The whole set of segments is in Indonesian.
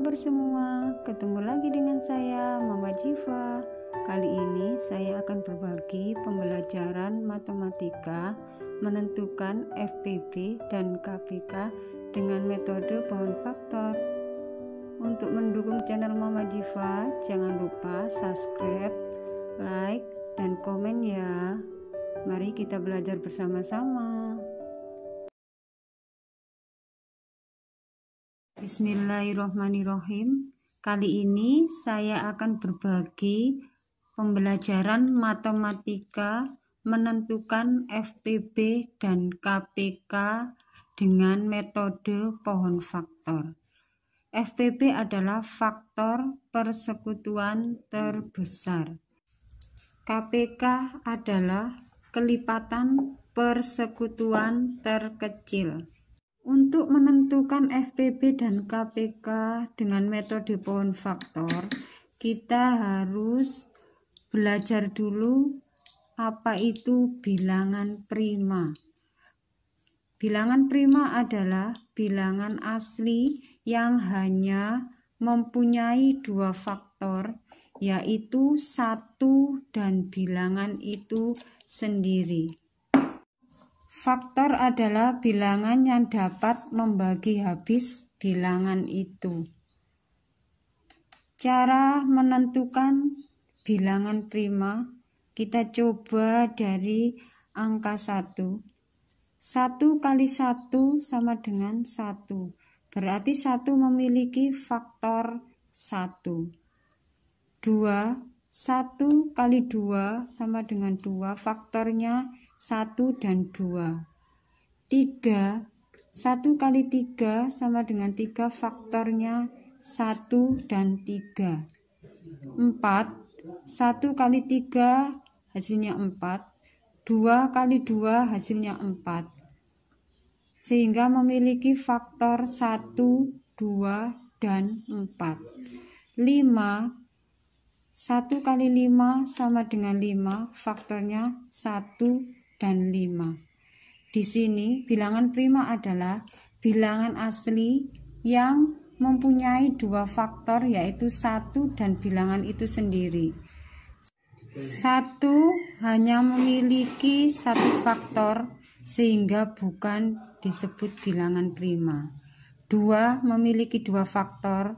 kabar semua? Ketemu lagi dengan saya, Mama Jiva. Kali ini saya akan berbagi pembelajaran matematika menentukan FPB dan KPK dengan metode pohon faktor. Untuk mendukung channel Mama Jiva, jangan lupa subscribe, like, dan komen ya. Mari kita belajar bersama-sama. Bismillahirrohmanirrohim. Kali ini saya akan berbagi pembelajaran matematika menentukan FPB dan KPK dengan metode pohon faktor. FPB adalah faktor persekutuan terbesar. KPK adalah kelipatan persekutuan terkecil. Untuk menentukan FPB dan KPK dengan metode pohon faktor, kita harus belajar dulu apa itu bilangan prima. Bilangan prima adalah bilangan asli yang hanya mempunyai dua faktor, yaitu 1 dan bilangan itu sendiri. Faktor adalah bilangan yang dapat membagi habis bilangan itu. Cara menentukan bilangan prima, kita coba dari angka 1. 1 kali 1 sama dengan 1. Berarti 1 memiliki faktor 1. 2. 1 kali 2 sama dengan 2, faktornya 1 dan 2. 3. 1 kali 3 sama dengan 3, faktornya 1 dan 3. 4. 1 kali 3 hasilnya 4. 2 kali 2 hasilnya 4. Sehingga memiliki faktor 1, 2, dan 4. 5. 1 kali 5 sama dengan 5, faktornya 1 dan 5. Di sini bilangan prima adalah bilangan asli yang mempunyai dua faktor, yaitu 1 dan bilangan itu sendiri. 1 hanya memiliki satu faktor sehingga bukan disebut bilangan prima. 2 memiliki dua faktor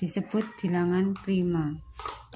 disebut bilangan prima.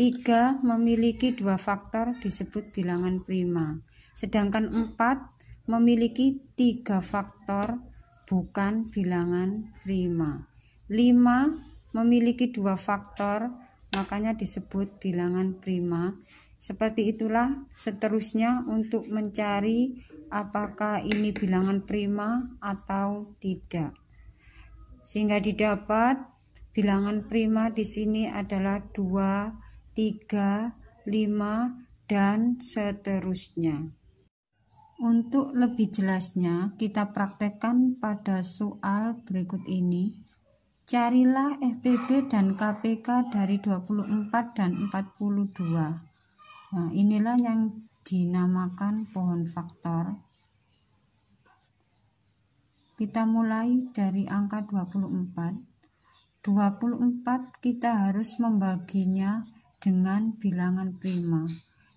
3 memiliki dua faktor disebut bilangan prima. Sedangkan 4 memiliki 3 faktor bukan bilangan prima. 5 memiliki dua faktor, makanya disebut bilangan prima. Seperti itulah seterusnya untuk mencari apakah ini bilangan prima atau tidak. Sehingga didapat bilangan prima di sini adalah 2, 3, 5, dan seterusnya. Untuk lebih jelasnya, kita praktekkan pada soal berikut ini. Carilah FPB dan KPK dari 24 dan 42. Nah, inilah yang dinamakan pohon faktor. Kita mulai dari angka 24. 24 kita harus membaginya dengan bilangan prima.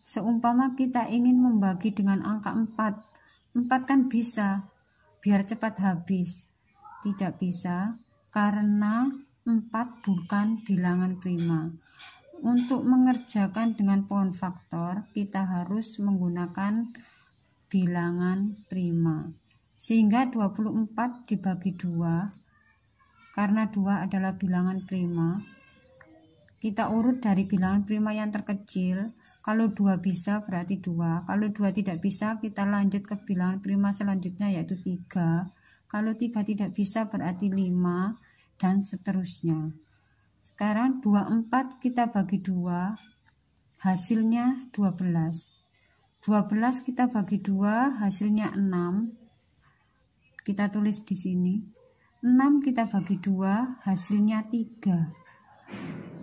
Seumpama kita ingin membagi dengan angka 4. 4 kan bisa, biar cepat habis. Tidak bisa, karena 4 bukan bilangan prima. Untuk mengerjakan dengan pohon faktor, kita harus menggunakan bilangan prima. Sehingga 24 dibagi 2. Karena 2 adalah bilangan prima, kita urut dari bilangan prima yang terkecil. Kalau 2 bisa berarti 2. Kalau 2 tidak bisa, kita lanjut ke bilangan prima selanjutnya, yaitu 3. Kalau 3 tidak bisa berarti 5, dan seterusnya. Sekarang 24 kita bagi 2, hasilnya 12. 12 kita bagi 2, hasilnya 6. Kita tulis di sini. 6 kita bagi 2, hasilnya 3.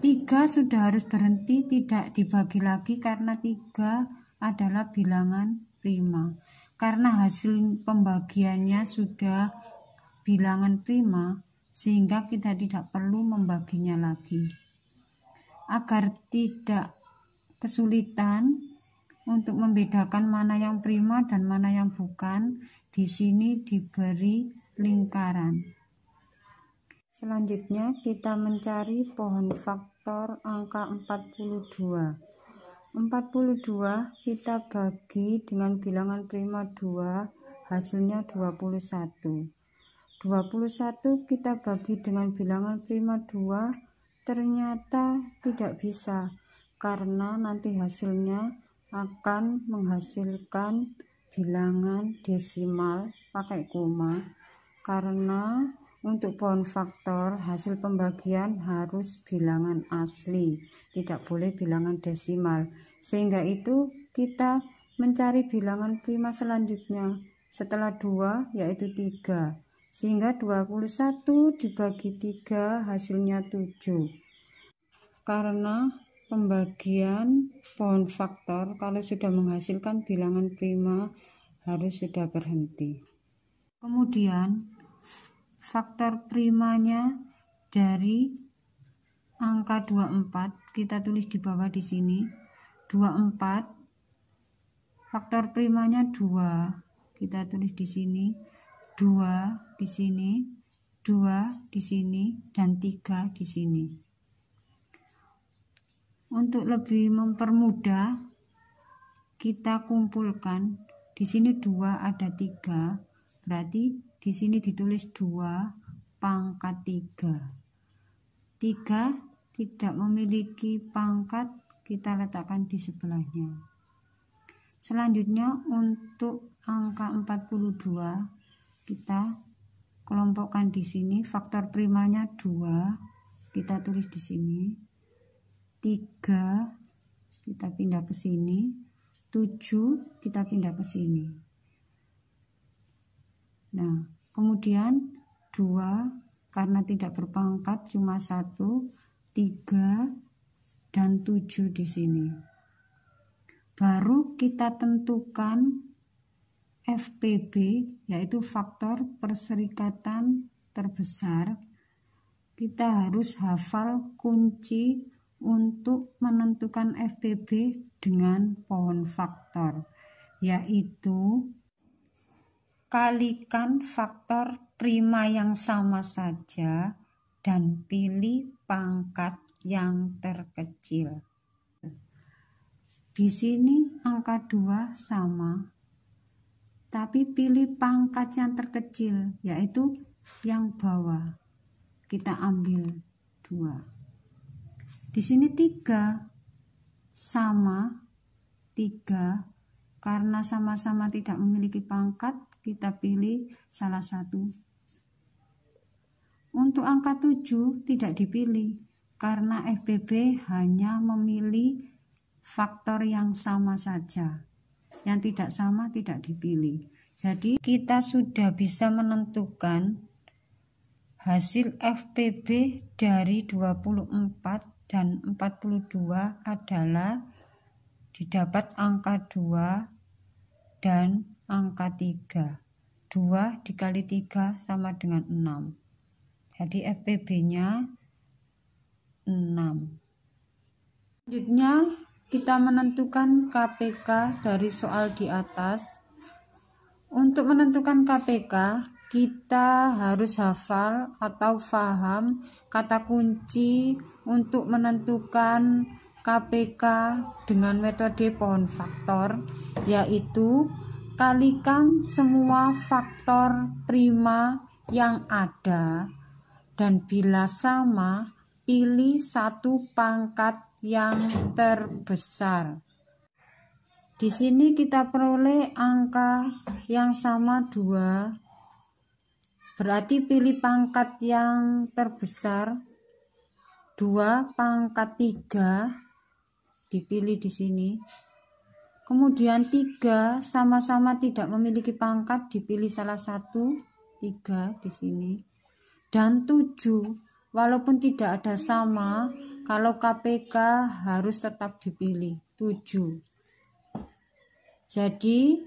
3 sudah harus berhenti, tidak dibagi lagi karena 3 adalah bilangan prima. Karena hasil pembagiannya sudah bilangan prima, sehingga kita tidak perlu membaginya lagi. Agar tidak kesulitan untuk membedakan mana yang prima dan mana yang bukan, di sini diberi lingkaran. Selanjutnya kita mencari pohon faktor angka 42. 42 kita bagi dengan bilangan prima 2, hasilnya 21. 21 kita bagi dengan bilangan prima 2, ternyata tidak bisa, karena nanti hasilnya akan menghasilkan bilangan desimal pakai koma. Karena untuk pohon faktor hasil pembagian harus bilangan asli, tidak boleh bilangan desimal. Sehingga itu kita mencari bilangan prima selanjutnya setelah 2, yaitu 3. Sehingga 21 dibagi 3 hasilnya 7. Karena pembagian pohon faktor kalau sudah menghasilkan bilangan prima harus sudah berhenti. Kemudian faktor primanya dari angka 24 kita tulis di bawah di sini. 24 faktor primanya 2, kita tulis di sini. 2 di sini, 2 di sini, dan 3 di sini. Untuk lebih mempermudah, kita kumpulkan. Di sini 2 ada 3, berarti di sini ditulis 2 pangkat 3. 3 tidak memiliki pangkat, kita letakkan di sebelahnya. Selanjutnya untuk angka 42 kita kelompokkan di sini. Faktor primanya 2, kita tulis di sini. 3 kita pindah ke sini. 7 kita pindah ke sini. Nah, kemudian 2 karena tidak berpangkat cuma 1, 3 dan 7 di sini. Baru kita tentukan FPB, yaitu faktor perserikatan terbesar. Kita harus hafal kunci untuk menentukan FPB dengan pohon faktor, yaitu kalikan faktor prima yang sama saja dan pilih pangkat yang terkecil. Di sini angka 2 sama, tapi pilih pangkat yang terkecil, yaitu yang bawah. Kita ambil 2. Di sini 3 sama, 3 karena sama-sama tidak memiliki pangkat, kita pilih salah satu. Untuk angka 7 tidak dipilih karena FPB hanya memilih faktor yang sama saja. Yang tidak sama tidak dipilih. Jadi kita sudah bisa menentukan hasil FPB dari 24 dan 42 adalah didapat angka 2 dan angka 3. 2 dikali 3 sama dengan 6. Jadi FPB-nya 6. Selanjutnya kita menentukan KPK dari soal di atas. Untuk menentukan KPK, kita harus hafal atau paham kata kunci untuk menentukan KPK dengan metode pohon faktor, yaitu kalikan semua faktor prima yang ada, dan bila sama, pilih satu pangkat yang terbesar. Di sini kita peroleh angka yang sama 2. Berarti pilih pangkat yang terbesar. 2 pangkat 3 dipilih di sini. Kemudian 3 sama-sama tidak memiliki pangkat, dipilih salah satu. 3 di sini. Dan 7 walaupun tidak ada sama, kalau KPK harus tetap dipilih 7. Jadi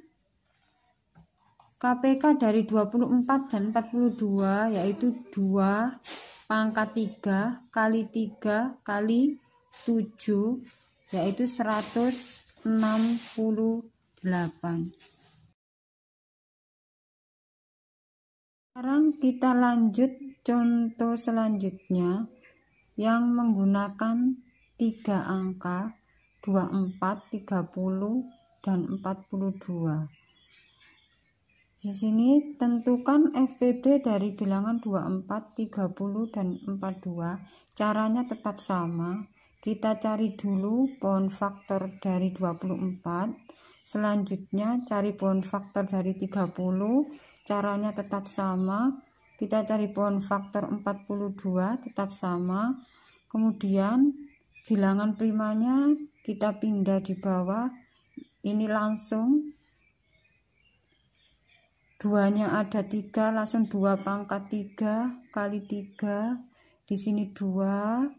KPK dari 24 dan 42 yaitu 2 pangkat 3 kali 3 kali 7 yaitu 168. Sekarang kita lanjut contoh selanjutnya yang menggunakan 3 angka 24, 30, dan 42. Di sini tentukan FPB dari bilangan 24, 30, dan 42. Caranya tetap sama. Kita cari dulu pohon faktor dari 24. Selanjutnya cari pohon faktor dari 30. Caranya tetap sama. Kita cari pohon faktor 42, tetap sama. Kemudian bilangan primanya kita pindah di bawah. Ini langsung 2-nya ada 3, langsung 2 pangkat 3 kali 3. Di sini 2,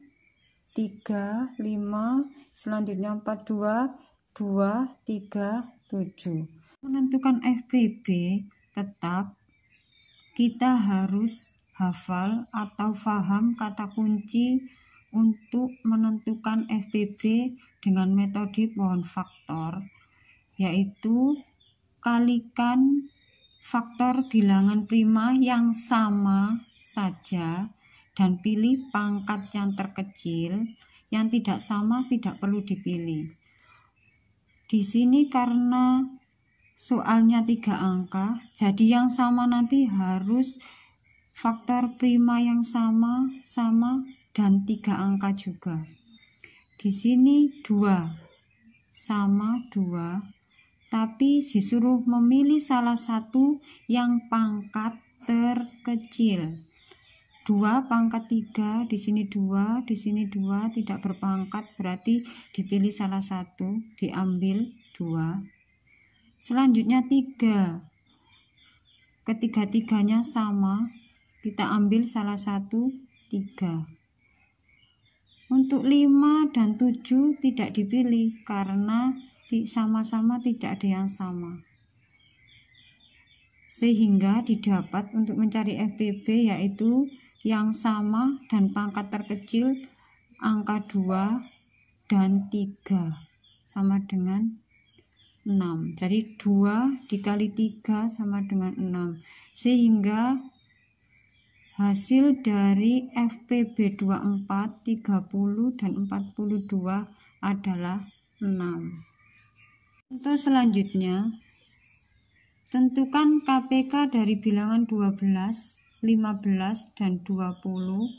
3, 5, selanjutnya 42, 2, 3, 7. Menentukan FPB tetap kita harus hafal atau paham kata kunci untuk menentukan FPB dengan metode pohon faktor, yaitu kalikan faktor bilangan prima yang sama saja dan pilih pangkat yang terkecil. Yang tidak sama tidak perlu dipilih. Di sini karena soalnya 3 angka, jadi yang sama nanti harus faktor prima yang sama dan 3 angka juga. Di sini 2 sama 2. Tapi disuruh memilih salah satu yang pangkat terkecil. 2 pangkat 3, di sini 2, di sini 2, tidak berpangkat, berarti dipilih salah satu, diambil 2. Selanjutnya 3. Ketiga-tiganya sama, kita ambil salah satu, 3. Untuk 5 dan 7 tidak dipilih karena sama-sama tidak ada yang sama, sehingga didapat untuk mencari FPB yaitu yang sama dan pangkat terkecil angka 2 dan 3 sama dengan 6. Jadi 2 dikali 3 sama dengan 6, sehingga hasil dari FPB 24, 30, dan 42 adalah 6. Untuk selanjutnya, tentukan KPK dari bilangan 12, 15, dan 20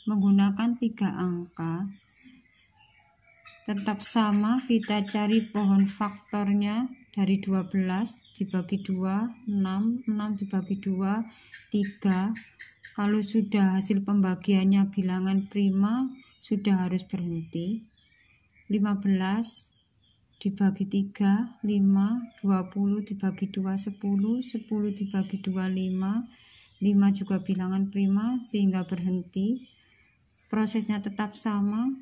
menggunakan 3 angka. Tetap sama, kita cari pohon faktornya dari 12 dibagi 2, 6, 6 dibagi 2, 3. Kalau sudah hasil pembagiannya bilangan prima, sudah harus berhenti. 15 dibagi 3, 5, 20 dibagi 2, 10, 10 dibagi 2, 5, 5 juga bilangan prima sehingga berhenti. Prosesnya tetap sama.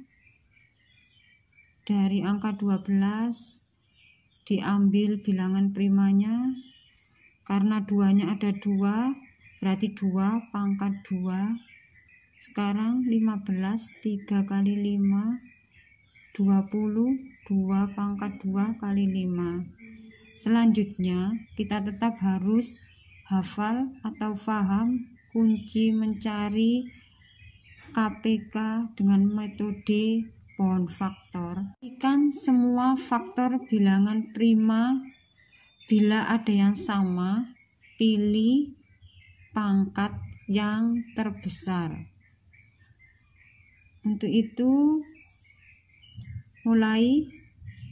Dari angka 12 diambil bilangan primanya, karena 2-nya ada 2, berarti 2 pangkat 2. Sekarang 15, 3 kali 5, 20, 2 pangkat 2 kali 5. Selanjutnya kita tetap harus hafal atau paham kunci mencari KPK dengan metode pohon faktor. Ikan semua faktor bilangan prima, bila ada yang sama pilih pangkat yang terbesar. Untuk itu mulai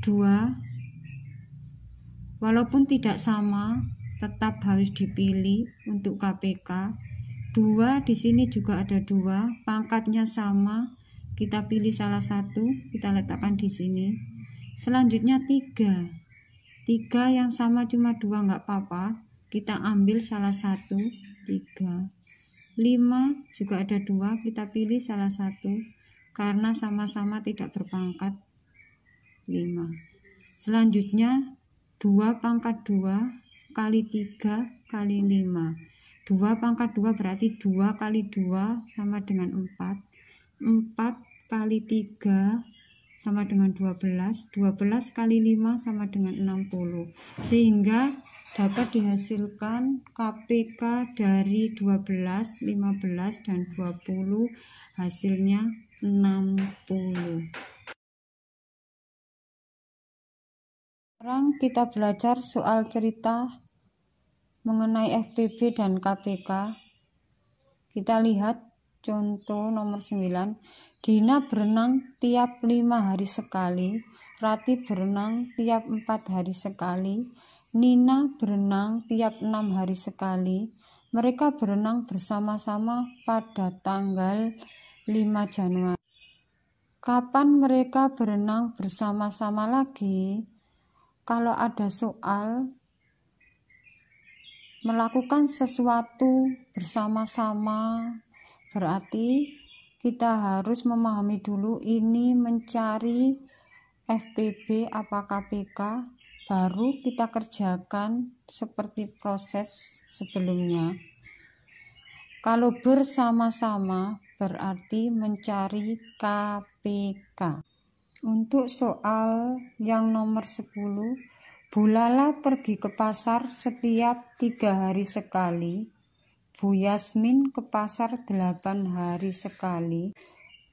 2, walaupun tidak sama tetap harus dipilih untuk KPK. 2 di sini juga ada 2, pangkatnya sama, kita pilih salah satu, kita letakkan di sini. Selanjutnya 3 yang sama cuma 2 nggak apa-apa, kita ambil salah satu, 3. 5 juga ada 2, kita pilih salah satu karena sama-sama tidak berpangkat, 5. Selanjutnya 2 pangkat 2, kali 3 kali 5. 2 pangkat 2 berarti 2 kali 2 sama dengan 4. 4 kali 3 sama dengan 12. 12 kali 5 sama dengan 60. Sehingga dapat dihasilkan KPK dari 12, 15, dan 20 hasilnya 60. Sekarang kita belajar soal cerita mengenai FPB dan KPK. Kita lihat contoh nomor 9. Dina berenang tiap 5 hari sekali, Rati berenang tiap 4 hari sekali, Nina berenang tiap 6 hari sekali. Mereka berenang bersama-sama pada tanggal 5 Januari. Kapan mereka berenang bersama-sama lagi? Kalau ada soal melakukan sesuatu bersama-sama, berarti kita harus memahami dulu ini mencari FPB apa KPK, baru kita kerjakan seperti proses sebelumnya. Kalau bersama-sama berarti mencari KPK. Untuk soal yang nomor 10, Bu Lala pergi ke pasar setiap 3 hari sekali, Bu Yasmin ke pasar 8 hari sekali,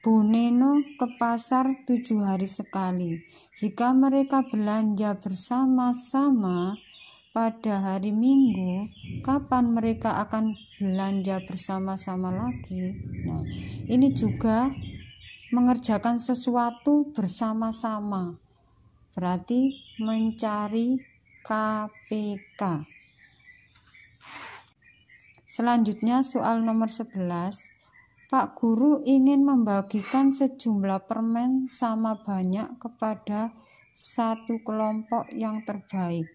Bu Neno ke pasar 7 hari sekali. Jika mereka belanja bersama-sama pada hari Minggu, kapan mereka akan belanja bersama-sama lagi? Nah, ini juga mengerjakan sesuatu bersama-sama, berarti mencari KPK. Selanjutnya soal nomor 11. Pak Guru ingin membagikan sejumlah permen sama banyak kepada satu kelompok yang terbaik.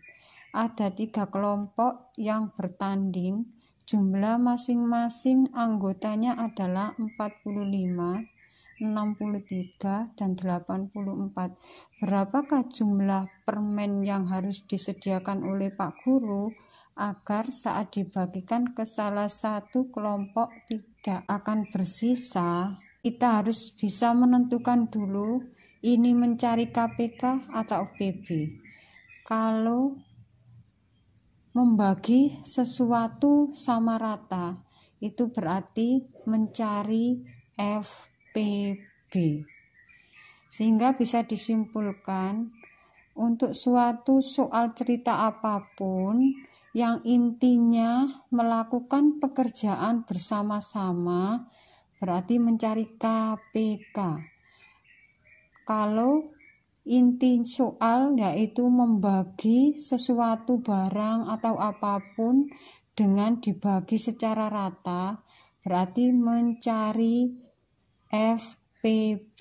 Ada 3 kelompok yang bertanding, jumlah masing-masing anggotanya adalah 45, 63, dan 84. Berapakah jumlah permen yang harus disediakan oleh Pak Guru agar saat dibagikan ke salah satu kelompok tidak akan bersisa? Kita harus bisa menentukan dulu ini mencari KPK atau FPB. Kalau membagi sesuatu sama rata, itu berarti mencari FPB. Sehingga bisa disimpulkan untuk suatu soal cerita apapun yang intinya melakukan pekerjaan bersama-sama berarti mencari KPK. Kalau inti soal yaitu membagi sesuatu barang atau apapun dengan dibagi secara rata berarti mencari FPB.